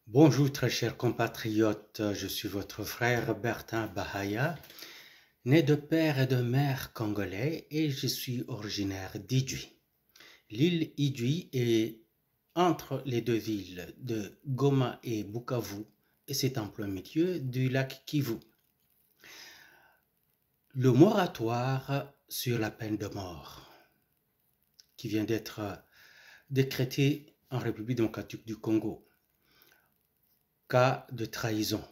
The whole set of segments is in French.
Bonjour très chers compatriotes, je suis votre frère Bertin Bahaya, né de père et de mère congolais et je suis originaire d'Idjouï. L'île Idjouï est entre les deux villes de Goma et Bukavu et c'est en plein milieu du lac Kivu. Le moratoire sur la peine de mort qui vient d'être décrété en République démocratique du Congo. Cas de trahison.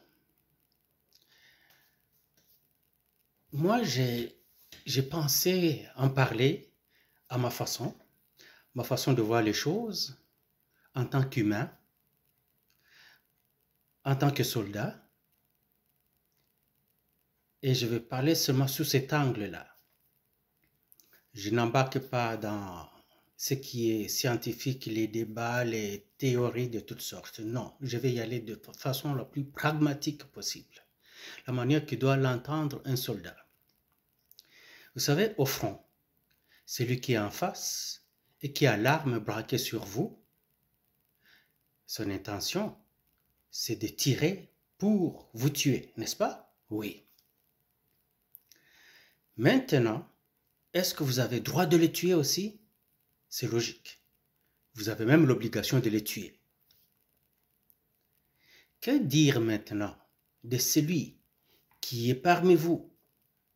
Moi, j'ai pensé en parler à ma façon de voir les choses en tant qu'humain, en tant que soldat, et je vais parler seulement sous cet angle-là. Je n'embarque pas dans ce qui est scientifique, les débats, les théories de toutes sortes. Non, je vais y aller de façon la plus pragmatique possible, la manière que doit l'entendre un soldat. Vous savez, au front, celui qui est en face et qui a l'arme braquée sur vous, son intention, c'est de tirer pour vous tuer, n'est-ce pas? Oui. Maintenant, est-ce que vous avez droit de les tuer aussi? C'est logique. Vous avez même l'obligation de les tuer. Que dire maintenant de celui qui est parmi vous,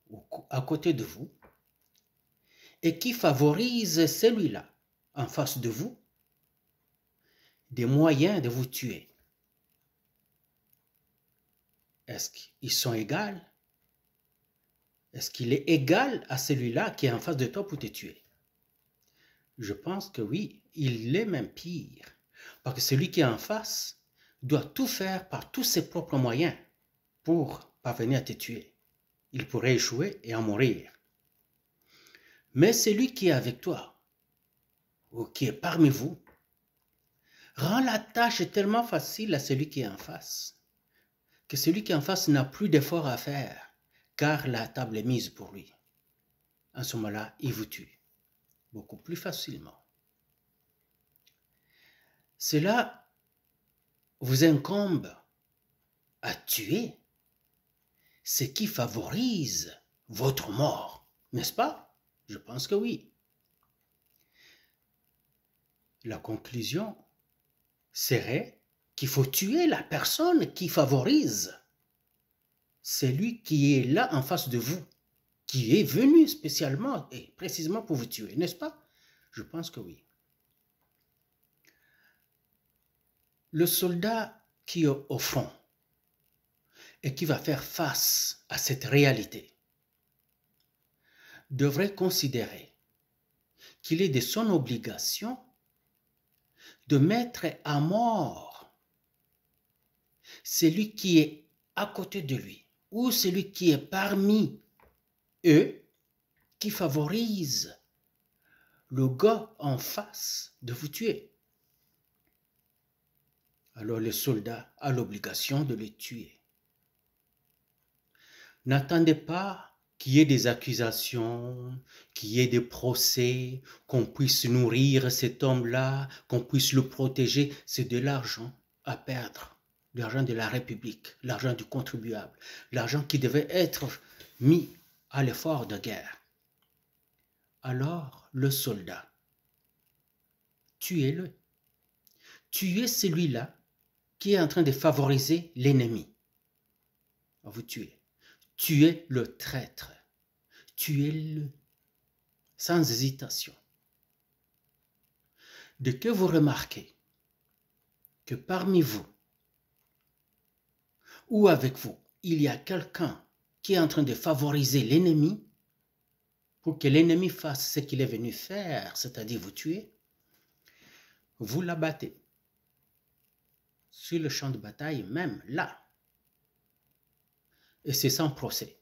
ou à côté de vous, et qui favorise celui-là, en face de vous, des moyens de vous tuer? Est-ce qu'ils sont égaux? Est-ce qu'il est égal à celui-là qui est en face de toi pour te tuer? Je pense que oui, il est même pire. Parce que celui qui est en face doit tout faire par tous ses propres moyens pour parvenir à te tuer. Il pourrait échouer et en mourir. Mais celui qui est avec toi, ou qui est parmi vous, rend la tâche tellement facile à celui qui est en face, que celui qui est en face n'a plus d'effort à faire, car la table est mise pour lui. En ce moment-là, il vous tue beaucoup plus facilement. Cela vous incombe à tuer ce qui favorise votre mort, n'est-ce pas? Je pense que oui. La conclusion serait qu'il faut tuer la personne qui favorise celui qui est là en face de vous, qui est venu spécialement et précisément pour vous tuer, n'est-ce pas? Je pense que oui. Le soldat qui est au front et qui va faire face à cette réalité devrait considérer qu'il est de son obligation de mettre à mort celui qui est à côté de lui ou celui qui est parmi eux qui favorise le gars en face de vous tuer. Alors le soldat a l'obligation de le tuer. N'attendez pas qu'il y ait des accusations, qu'il y ait des procès, qu'on puisse nourrir cet homme-là, qu'on puisse le protéger. C'est de l'argent à perdre. L'argent de la République, l'argent du contribuable, l'argent qui devait être mis à l'effort de guerre. Alors, le soldat, tuez-le. Tuez celui-là qui est en train de favoriser l'ennemi. Vous tuez. Tuez le traître. Tuez-le sans hésitation. Dès que vous remarquez que parmi vous ou avec vous, il y a quelqu'un qui est en train de favoriser l'ennemi pour que l'ennemi fasse ce qu'il est venu faire, c'est-à-dire vous tuer, vous l'abattez sur le champ de bataille, même là. Et c'est sans procès.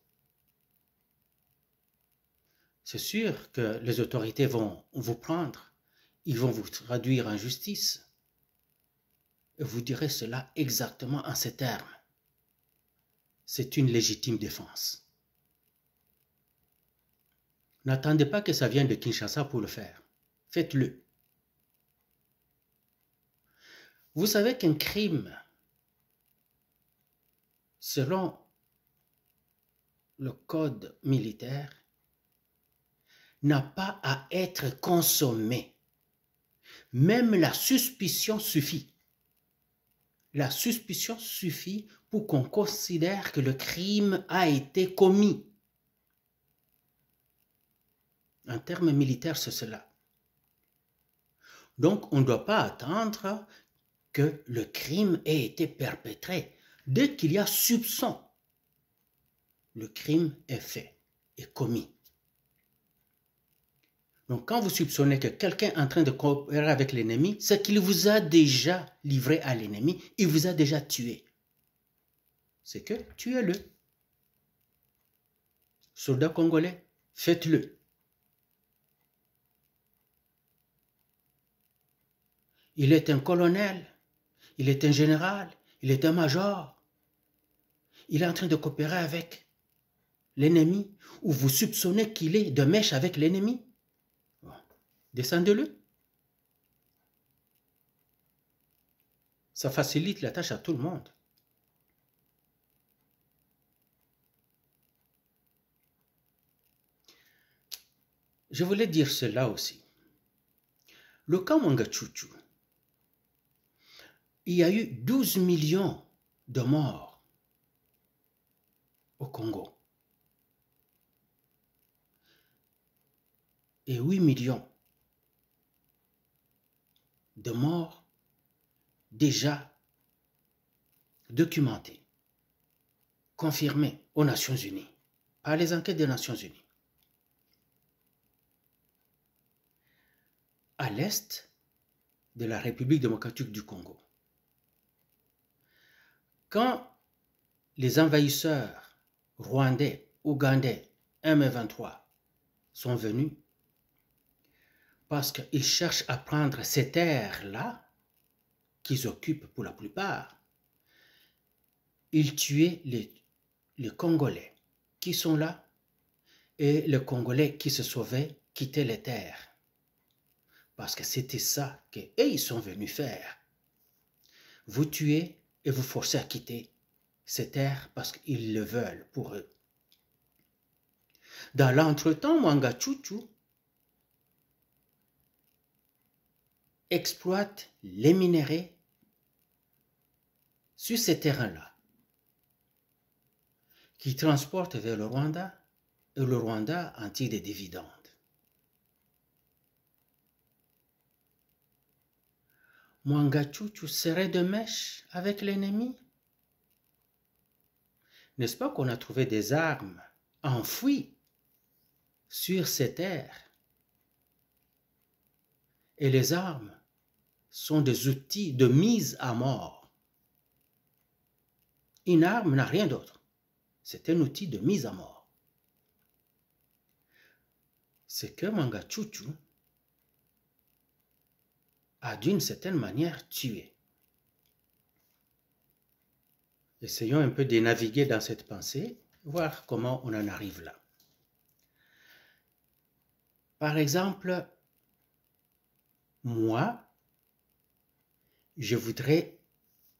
C'est sûr que les autorités vont vous prendre, ils vont vous traduire en justice. Et vous direz cela exactement en ces termes. C'est une légitime défense. N'attendez pas que ça vienne de Kinshasa pour le faire. Faites-le. Vous savez qu'un crime selon le code militaire, n'a pas à être consommé. Même la suspicion suffit. La suspicion suffit pour qu'on considère que le crime a été commis. En termes militaires, c'est cela. Donc, on ne doit pas attendre que le crime ait été perpétré. Dès qu'il y a soupçon, le crime est fait, est commis. Donc, quand vous soupçonnez que quelqu'un est en train de coopérer avec l'ennemi, c'est qu'il vous a déjà livré à l'ennemi, il vous a déjà tué. C'est que tuez-le. Soldats congolais, faites-le. Il est un colonel, il est un général, il est un major. Il est en train de coopérer avec l'ennemi, ou vous soupçonnez qu'il est de mèche avec l'ennemi. Descendez-le. Ça facilite la tâche à tout le monde. Je voulais dire cela aussi. Le camp Mwangachuchu, il y a eu 12 millions de morts au Congo et 8 millions de morts déjà documentés, confirmés aux Nations Unies, par les enquêtes des Nations Unies. À l'est de la République démocratique du Congo. Quand les envahisseurs rwandais, ougandais, M23 sont venus, parce qu'ils cherchent à prendre ces terres-là, qu'ils occupent pour la plupart, ils tuaient les Congolais qui sont là, et les Congolais qui se sauvaient quittaient les terres. Parce que c'était ça qu'ils sont venus faire. Vous tuez et vous forcez à quitter ces terres parce qu'ils le veulent pour eux. Dans l'entretemps, Mwangachuchu exploite les minéraux sur ces terrains-là, qui transporte vers le Rwanda, et le Rwanda en tire des dividendes. Mwangachuchu serait de mèche avec l'ennemi? N'est-ce pas qu'on a trouvé des armes enfouies sur ces terres? Et les armes sont des outils de mise à mort. Une arme n'a rien d'autre. C'est un outil de mise à mort. C'est que Mwangachuchu a d'une certaine manière tué. Essayons un peu de naviguer dans cette pensée, voir comment on en arrive là. Par exemple, moi, je voudrais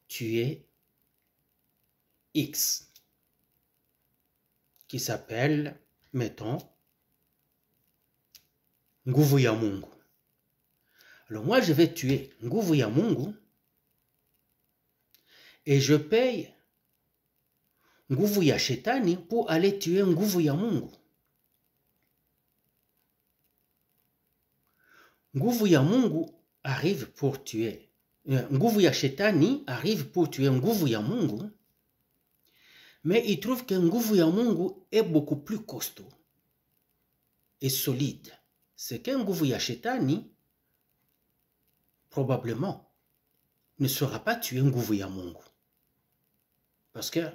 tuer X, qui s'appelle, mettons, Nguvu ya Mungu. Alors moi, je vais tuer Nguvu ya Mungu et je paye Nguvu ya Shetani pour aller tuer Nguvu ya Mungu. Nguvu ya Mungu arrive pour tuer. Nguvu ya Shetani arrive pour tuer Nguvu ya Mungu, mais il trouve que Nguvu ya Mungu est beaucoup plus costaud et solide. C'est que Nguvu ya Shetani probablement ne saura pas tuer Nguvu ya Mungu. Parce que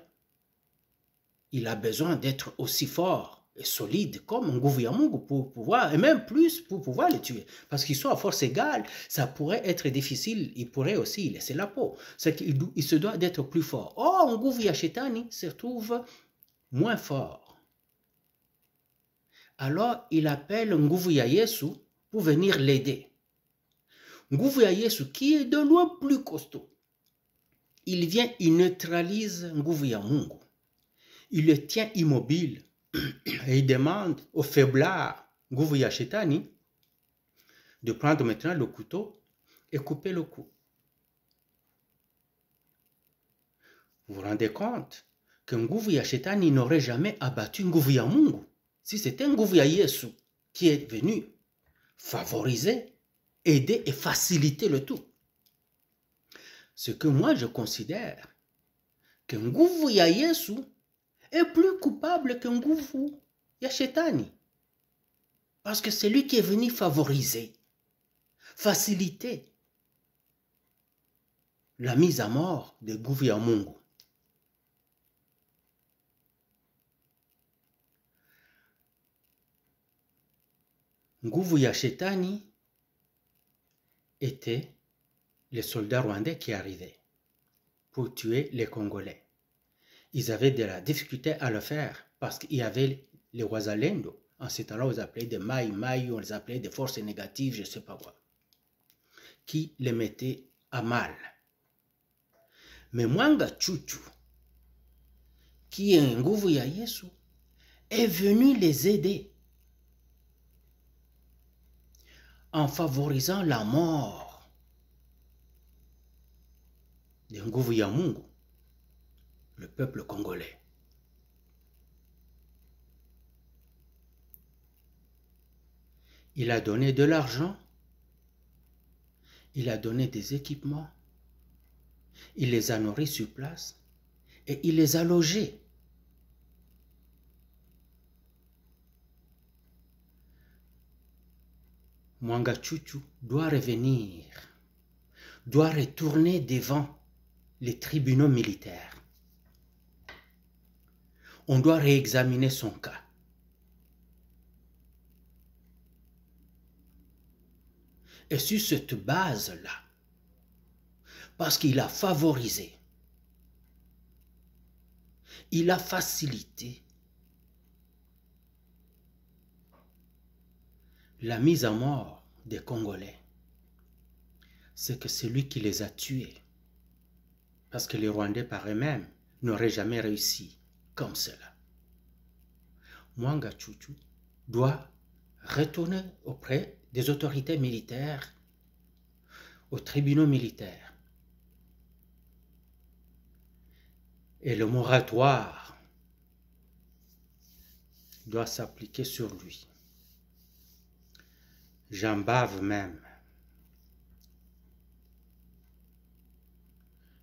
il a besoin d'être aussi fort et solide comme Nguvu ya Mungu pour pouvoir, et même plus pour pouvoir le tuer. Parce qu'ils sont à force égale, ça pourrait être difficile, il pourrait aussi laisser la peau. C'est qu'il se doit d'être plus fort. Or, Nguvu ya Shetani se trouve moins fort. Alors, il appelle Nguvu ya Yesu pour venir l'aider. Nguvu ya Yesu, qui est de loin plus costaud, il vient, il neutralise nguvu ya Mungu. Il le tient immobile et il demande au faiblard, nguvu ya shetani, de prendre maintenant le couteau et couper le cou. Vous vous rendez compte que nguvu ya shetani n'aurait jamais abattu nguvu ya Mungu si c'était nguvu ya Yesu qui est venu favoriser, aider et faciliter le tout. Ce que moi je considère que nguvu ya Yesu est plus coupable que nguvu ya shetani. Parce que c'est lui qui est venu favoriser, faciliter la mise à mort de nguvu ya Mungu. Nguvu ya shetani était les soldats rwandais qui arrivaient pour tuer les Congolais. Ils avaient de la difficulté à le faire parce qu'il y avait les Wazalendo. En ce temps-là, on les appelait des Maï, on les appelait des forces négatives, je ne sais pas quoi, qui les mettaient à mal. Mais Mwanga Chuchu, qui est un nguvu ya Yesu, est venu les aider en favorisant la mort de nguvu ya Mungu, le peuple congolais. Il a donné de l'argent, il a donné des équipements, il les a nourris sur place et il les a logés. Mwanga Chuchu doit revenir, doit retourner devant les tribunaux militaires. On doit réexaminer son cas. Et sur cette base-là, parce qu'il a favorisé, il a facilité la mise à mort des Congolais, c'est que c'est lui qui les a tués. Parce que les Rwandais par eux-mêmes n'auraient jamais réussi comme cela. Mwanga Chuchu doit retourner auprès des autorités militaires, aux tribunaux militaires. Et le moratoire doit s'appliquer sur lui. J'en bave même.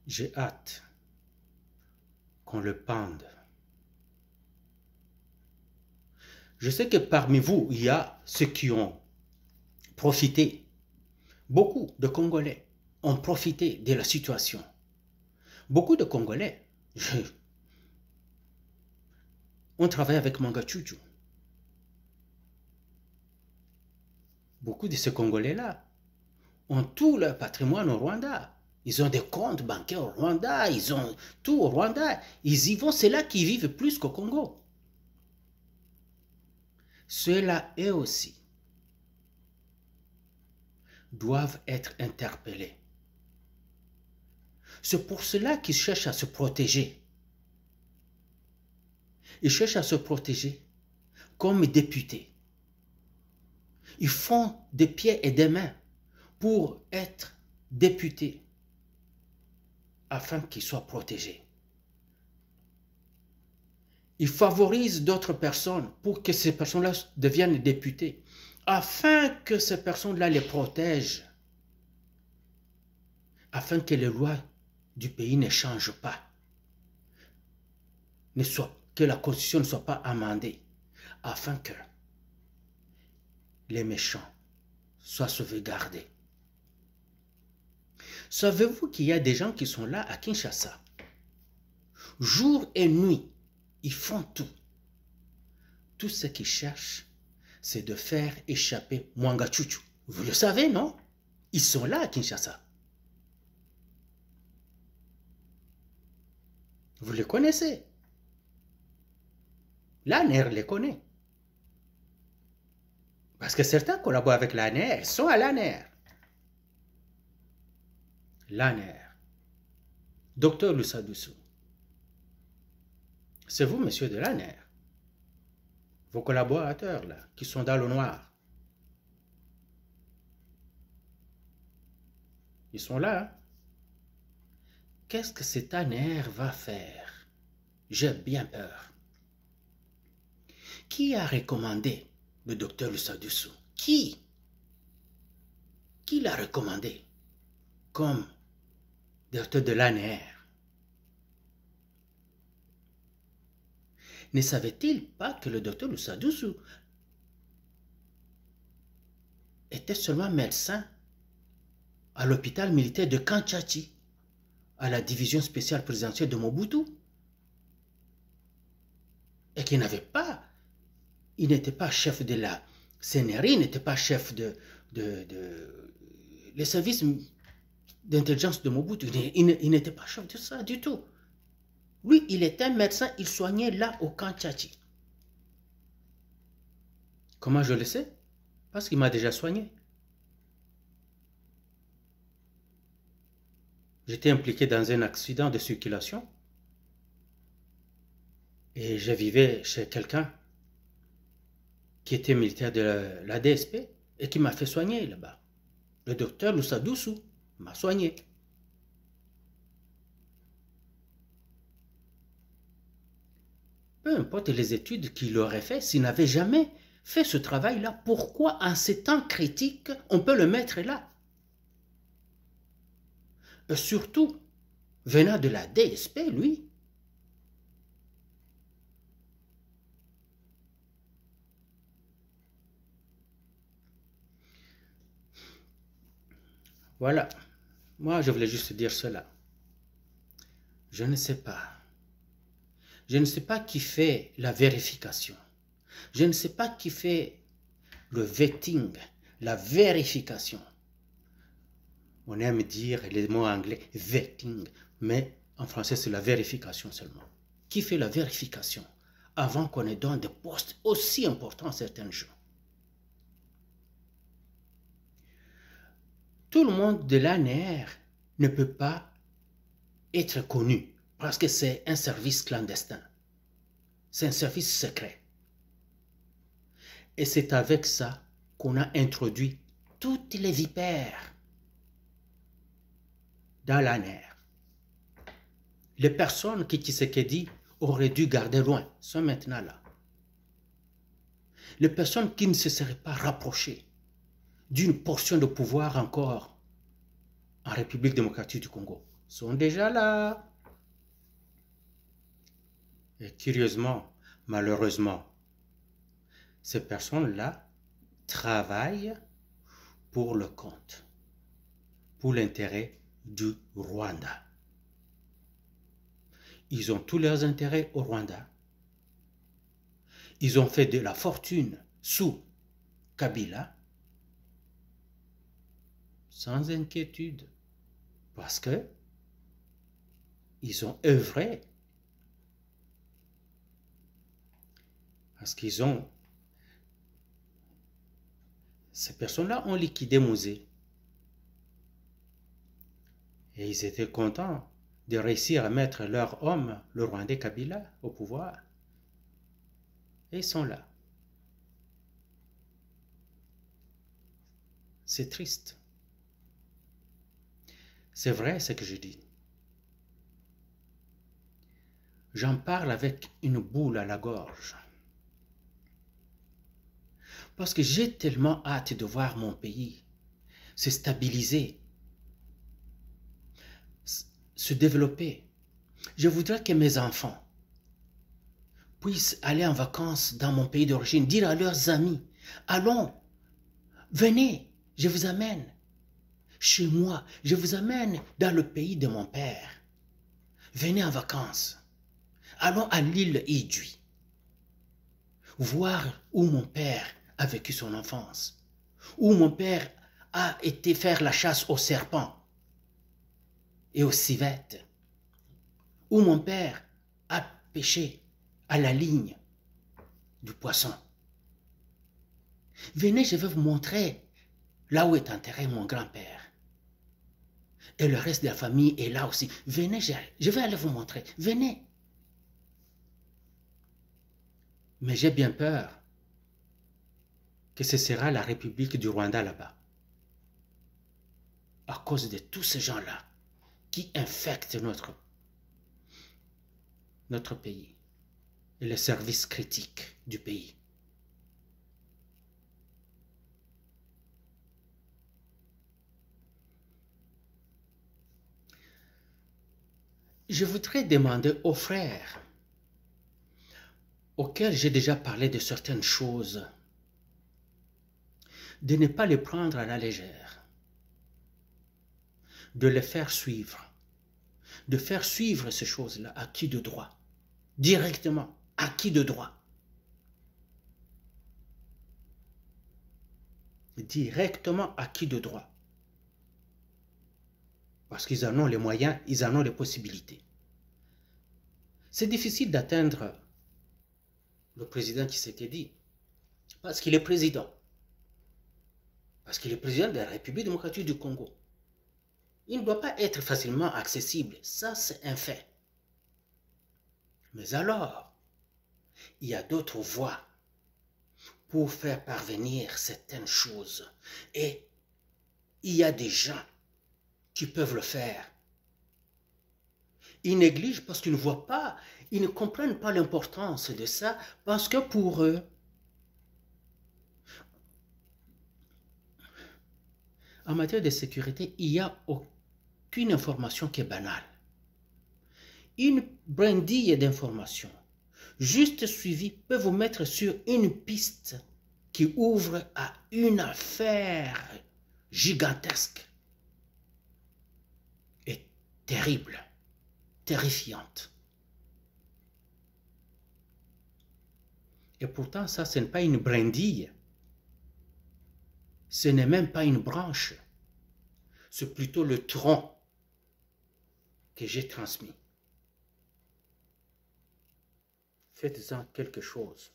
J'ai hâte qu'on le pende. Je sais que parmi vous, il y a ceux qui ont profité. Beaucoup de Congolais ont profité de la situation. Beaucoup de Congolais ont travaillé avec Mwanga Chuchu. Beaucoup de ces Congolais-là ont tout leur patrimoine au Rwanda. Ils ont des comptes bancaires au Rwanda, ils ont tout au Rwanda. Ils y vont, c'est là qu'ils vivent plus qu'au Congo. Ceux-là, eux aussi, doivent être interpellés. C'est pour cela qu'ils cherchent à se protéger. Ils cherchent à se protéger comme députés. Ils font des pieds et des mains pour être députés afin qu'ils soient protégés. Ils favorisent d'autres personnes pour que ces personnes-là deviennent députés afin que ces personnes-là les protègent, afin que les lois du pays ne changent pas, que la Constitution ne soit pas amendée, afin que les méchants soient sauvegardés. Savez-vous qu'il y a des gens qui sont là à Kinshasa, jour et nuit, ils font tout. Tout ce qu'ils cherchent, c'est de faire échapper Mwanga Chuchu. Vous le savez, non? Ils sont là à Kinshasa. Vous les connaissez. L'ANR les connaît. Parce que certains collaborent avec l'ANR, ils sont à l'ANR. L'ANR Docteur Lussadoussou, c'est vous, monsieur Delaner, vos collaborateurs là, qui sont dans le noir. Ils sont là. Hein? Qu'est-ce que cet Aner va faire? J'ai bien peur. Qui a recommandé le docteur Lussadoussou? Qui l'a recommandé comme directeur de l'ANR? Ne savait-il pas que le docteur Lussadoussou était seulement médecin à l'hôpital militaire de Kanchachi, à la division spéciale présidentielle de Mobutu, et qu'il n'avait pas, il n'était pas chef de la CNRI, il n'était pas chef les services d'intelligence de Mobutu, il n'était pas chef de ça du tout. Lui, il était un médecin, il soignait là au Kanchachi. Comment je le sais? Parce qu'il m'a déjà soigné. J'étais impliqué dans un accident de circulation et je vivais chez quelqu'un qui était militaire de la DSP et qui m'a fait soigner là-bas. Le docteur Lussadoussou m'a soigné. Peu importe les études qu'il aurait fait, s'il n'avait jamais fait ce travail-là, pourquoi en ces temps critiques, on peut le mettre là? Et surtout, venant de la DSP, lui. Voilà. Moi, je voulais juste dire cela. Je ne sais pas. Je ne sais pas qui fait la vérification. Je ne sais pas qui fait le vetting, la vérification. On aime dire les mots anglais, vetting, mais en français, c'est la vérification seulement. Qui fait la vérification avant qu'on ait donne des postes aussi importants à certains gens? Tout le monde de l'ANR ne peut pas être connu parce que c'est un service clandestin. C'est un service secret. Et c'est avec ça qu'on a introduit toutes les vipères dans l'ANR. Les personnes qui Tshisekedi aurait dû garder loin sont maintenant là. Les personnes qui ne se seraient pas rapprochées d'une portion de pouvoir encore en République démocratique du Congo sont déjà là. Et curieusement, malheureusement, ces personnes-là travaillent pour le compte, pour l'intérêt du Rwanda. Ils ont tous leurs intérêts au Rwanda. Ils ont fait de la fortune sous Kabila sans inquiétude parce que ils ont œuvré, parce qu'ils ont... Ces personnes-là ont liquidé Musée. Et ils étaient contents de réussir à mettre leur homme, le Rwandais Kabila, au pouvoir. Et ils sont là. C'est triste. C'est vrai ce que je dis. J'en parle avec une boule à la gorge. Parce que j'ai tellement hâte de voir mon pays se stabiliser, se développer. Je voudrais que mes enfants puissent aller en vacances dans mon pays d'origine, dire à leurs amis, allons, venez, je vous amène chez moi, je vous amène dans le pays de mon père. Venez en vacances. Allons à l'île Idjwi, voir où mon père a vécu son enfance, où mon père a été faire la chasse aux serpents et aux civettes, où mon père a pêché à la ligne du poisson. Venez, je vais vous montrer là où est enterré mon grand-père. Et le reste de la famille est là aussi. Venez, je vais aller vous montrer. Venez. Mais j'ai bien peur que ce sera la République du Rwanda là-bas. À cause de tous ces gens-là qui infectent notre pays et les services critiques du pays. Je voudrais demander aux frères auxquels j'ai déjà parlé de certaines choses de ne pas les prendre à la légère, de les faire suivre, de faire suivre ces choses-là à qui de droit, directement, à qui de droit. Directement à qui de droit. Parce qu'ils en ont les moyens, ils en ont les possibilités. C'est difficile d'atteindre le président Tshisekedi parce qu'il est président. Parce qu'il est président de la République démocratique du Congo. Il ne doit pas être facilement accessible. Ça, c'est un fait. Mais alors, il y a d'autres voies pour faire parvenir certaines choses. Et il y a des gens qui peuvent le faire. Ils négligent parce qu'ils ne voient pas, ils ne comprennent pas l'importance de ça, parce que pour eux, en matière de sécurité, il n'y a aucune information qui est banale. Une brindille d'informations, juste suivie, peut vous mettre sur une piste qui ouvre à une affaire gigantesque et terrible, terrifiante. Et pourtant, ça, ce n'est pas une brindille. Ce n'est même pas une branche. C'est plutôt le tronc que j'ai transmis. Faites-en quelque chose.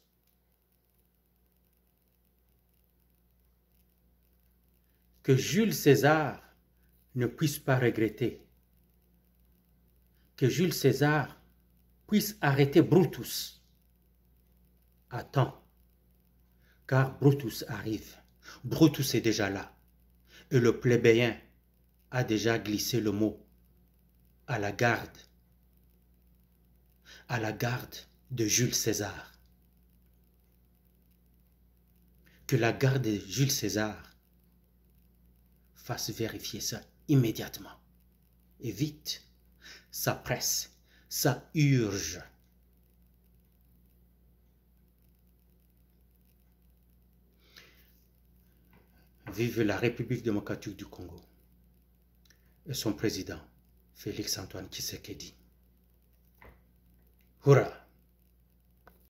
Que Jules César ne puisse pas regretter. Que Jules César puisse arrêter Brutus à temps. Car Brutus arrive. Brutus est déjà là. Et le plébéien a déjà glissé le mot à la garde. À la garde de Jules César. Que la garde de Jules César fasse vérifier ça immédiatement. Et vite, ça presse, ça urge. Vive la République démocratique du Congo et son président, Félix Antoine Tshisekedi. Hurrah!